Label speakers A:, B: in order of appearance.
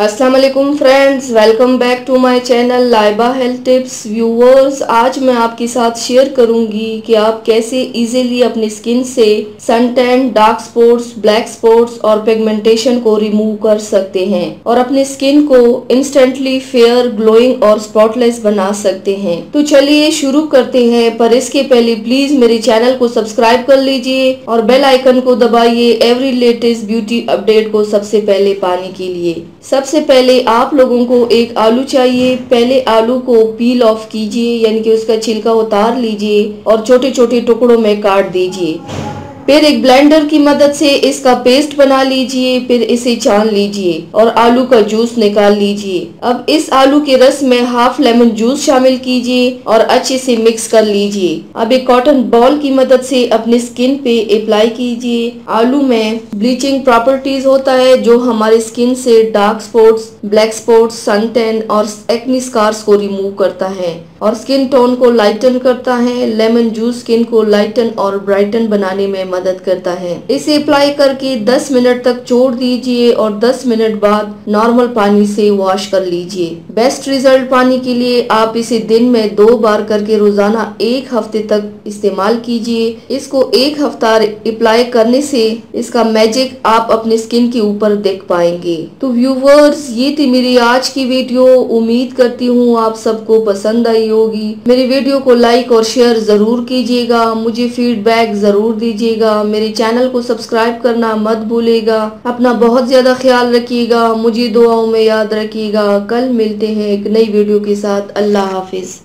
A: अस्सलाम वालेकुम friends, welcome back to my channel Laiba health tips. Viewers, आज मैं आपके साथ शेयर करूंगी कि आप कैसे इजीली अपनी स्किन से sun tan, dark spots, black spots और पिगमेंटेशन को रिमूव कर सकते हैं और अपनी स्किन को इंस्टेंटली फेयर, ग्लोइंग और स्पॉटलेस बना सकते हैं। तो चलिए शुरू करते हैं, पर इसके पहले प्लीज मेरे चैनल को सब्सक्राइब कर लीजिए और बेल आइकन को दबाइए एवरी लेटेस्ट ब्यूटी अपडेट को सबसे पहले पाने के लिए। सबसे पहले आप लोगों को एक आलू चाहिए। पहले आलू को पील ऑफ कीजिए, यानी कि उसका छिलका उतार लीजिए और छोटे छोटे टुकड़ों में काट दीजिए। फिर एक ब्लेंडर की मदद से इसका पेस्ट बना लीजिए। फिर इसे छान लीजिए और आलू का जूस निकाल लीजिए। अब इस आलू के रस में हाफ लेमन जूस शामिल कीजिए और अच्छे से मिक्स कर लीजिए। अब एक कॉटन बॉल की मदद से अपनी स्किन पे अप्लाई कीजिए। आलू में ब्लीचिंग प्रॉपर्टीज होता है जो हमारे स्किन से dark spots, black spots, sun tan और एक्ने स्कार्स को रिमूव करता है और स्किन टोन को लाइटन करता है। लेमन जूस स्किन को लाइटन और ब्राइटन बनाने में मदद करता है। इसे अप्लाई करके 10 मिनट तक छोड़ दीजिए और 10 मिनट बाद नॉर्मल पानी से वॉश कर लीजिए। बेस्ट रिजल्ट पाने के लिए आप इसे दिन में 2 बार करके रोजाना 1 हफ्ते तक इस्तेमाल कीजिए। इसको 1 हफ्ता अप्लाई करने से इसका मैजिक आप अपने स्किन के ऊपर देख पाएंगे। तो व्यूवर्स, ये थी मेरी आज की वीडियो। उम्मीद करती हूँ आप सबको पसंद आई होगी। मेरी वीडियो को लाइक और शेयर जरूर कीजिएगा, मुझे फीडबैक जरूर दीजिएगा। मेरे चैनल को सब्सक्राइब करना मत भूलिएगा। अपना बहुत ज्यादा ख्याल रखिएगा, मुझे दुआओं में याद रखिएगा। कल मिलते हैं एक नई वीडियो के साथ। अल्लाह हाफिज।